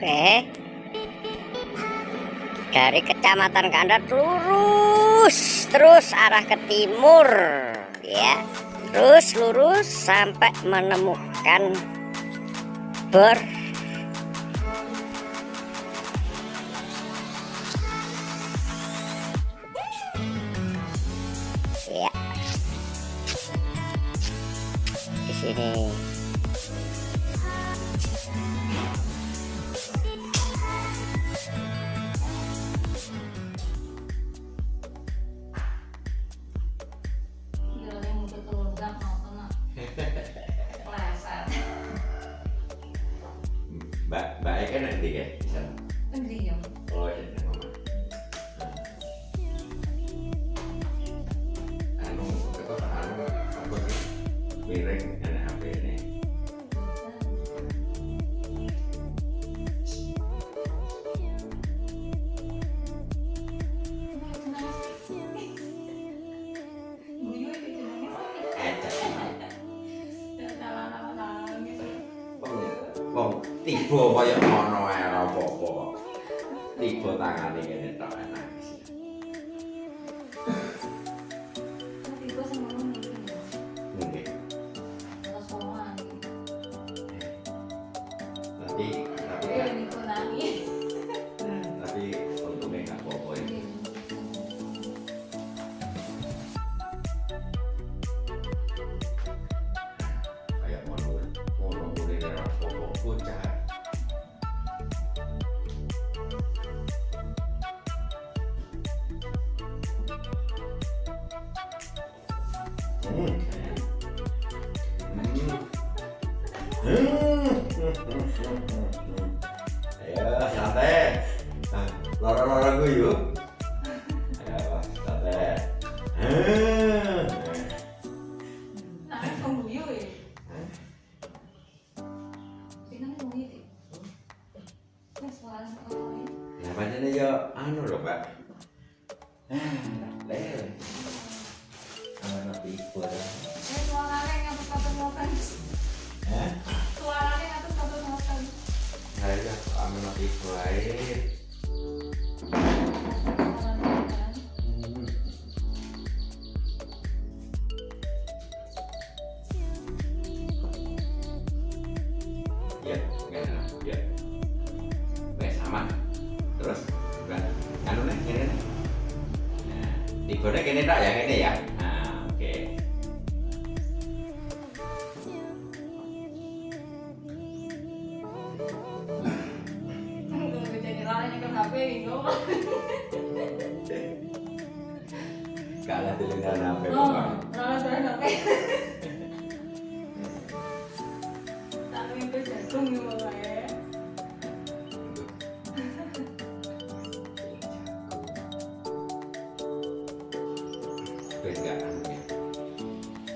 Oke, dari Kecamatan Kandat lurus terus arah ke timur ya, terus lurus sampai menemukan ber ya di sini. Mbak Eka nanti ya bisa. Nanti ya. Oh ya, mama. Anu, apa miring enak HP ini. Wong tiba kaya ngono ae ora apa-apa. Tiba tangane kene tok enak. Tiba sama lu nih. Nggih. Terus sowan. Tapi Ya ini nangis. tapi untungnya nggak apa-apa ya. Kayak ngono kuwi ora apa-apa bocah. Ayo santai. Loro-loro guyu. Ayo santai. Nah, pembuyu ya. Ini pembuyu sih. Suara sekali. Ya pancene yo anu lho, Pak. Lel. Ana tipu ta. Suaranya ngatur-ngatur motor. Suaranya ngatur-ngatur motor. Ayo ana tipu ae. Ya, ya. Wes aman. Terus anu nih, kene nih. Nah, tipone kene tak ya, kene ya. Nah, oke. Kalau jadi lalanya ke HP gitu. Kalah dengan HP Oh, Pak. lalat dari HP. Tak mimpi jagung gitu kayak.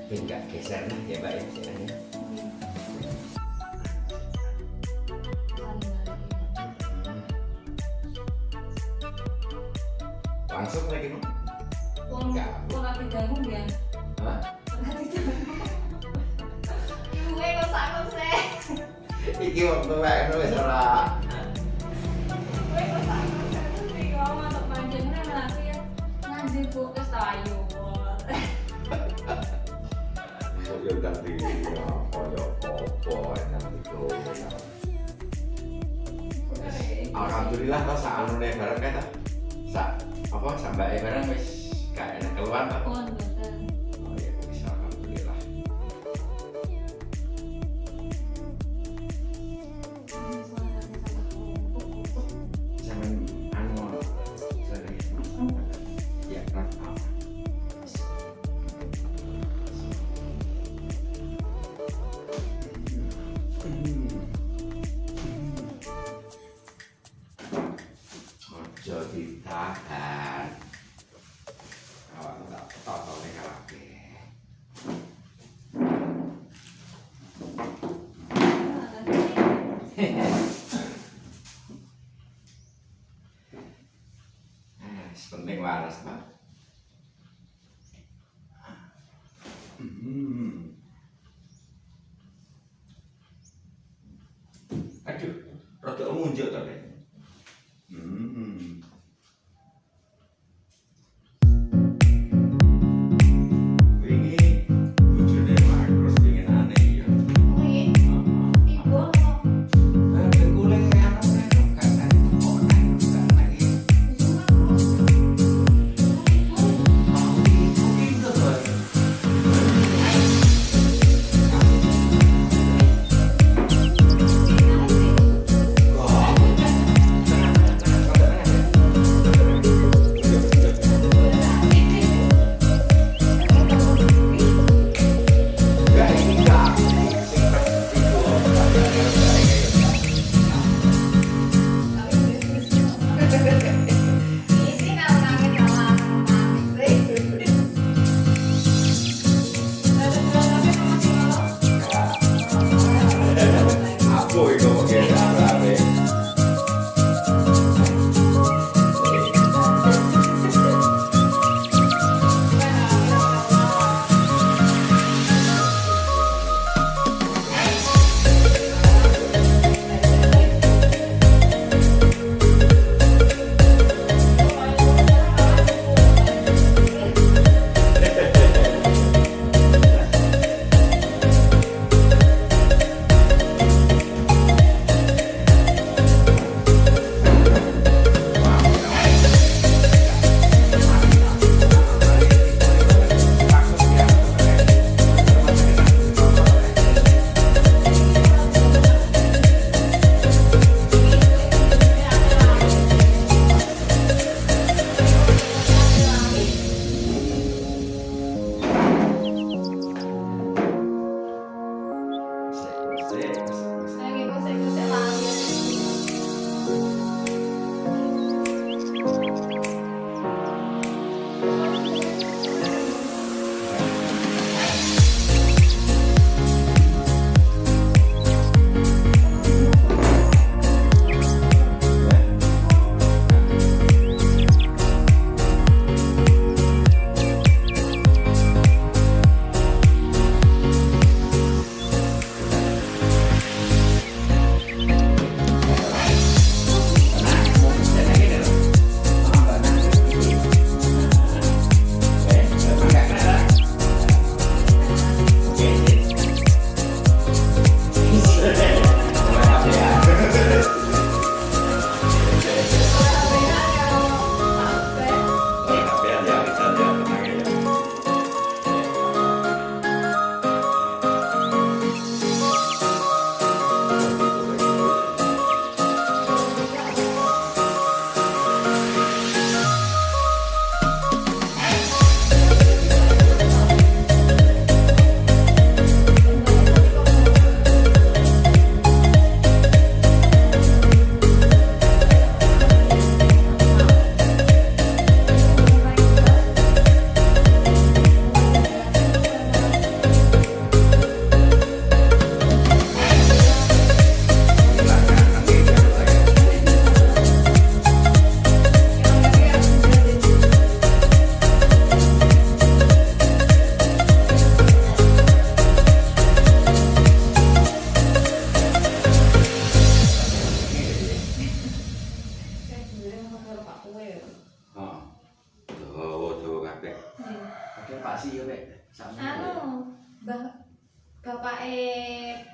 Ben enggak geser nah ya Mbak ya sekarang. Langsung lagi no? Enggak. Kok nanti jagung ya? Hah? Nanti jagung. Ibu kok sakit sih. Iki waktu wae no wis ora. Ibu kok sakit sih kok mantap panjangnya nanti ya. Ngaji bu wis tayo. Yo ganti pojok opo enak itu. Alhamdulillah pas anu nek barang kata. Apa sampai barang wis gak enak keluar ta. Oh, betul. Oh ya bisa alhamdulillah. Jangan anu ya kan. Ojo ditahan. Awak tak toto ning kabeh. Penting waras, Pak. Aduh, rada ngunjuk to, Dek. Wingi bojone makros pengen aneh ya. Oh iya? Tiba kok. Dengkule anu nek gak tadi teponan gak lagi.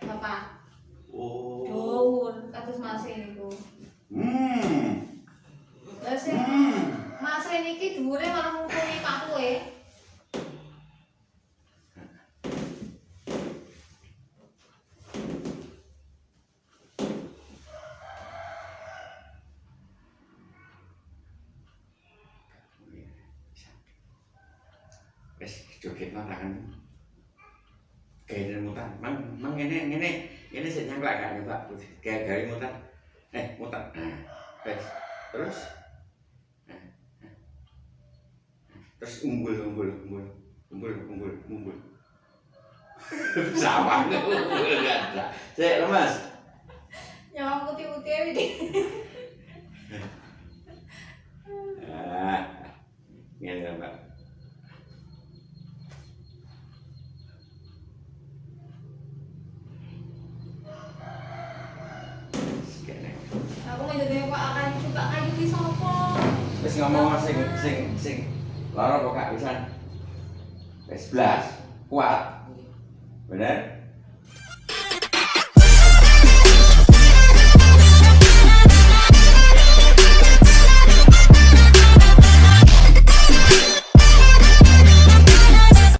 bapak Oh. Daun kados Mas niku. Lah sing Mas niki dhuwure malah ngukumi pakuwe. Wes joget tangan. Kayak mutar, mang ngene sing nyangklak kan Pak. Kayak gari mutar. Mutar. Nah, wes. Terus terus umbul. Sama umbul ganda. Cek lemas. Nyawang putih-putih iki. Ngene Pak. Kene. Wis ngomong sing lara kok gak pisan. Wis 11 kuat. Bener?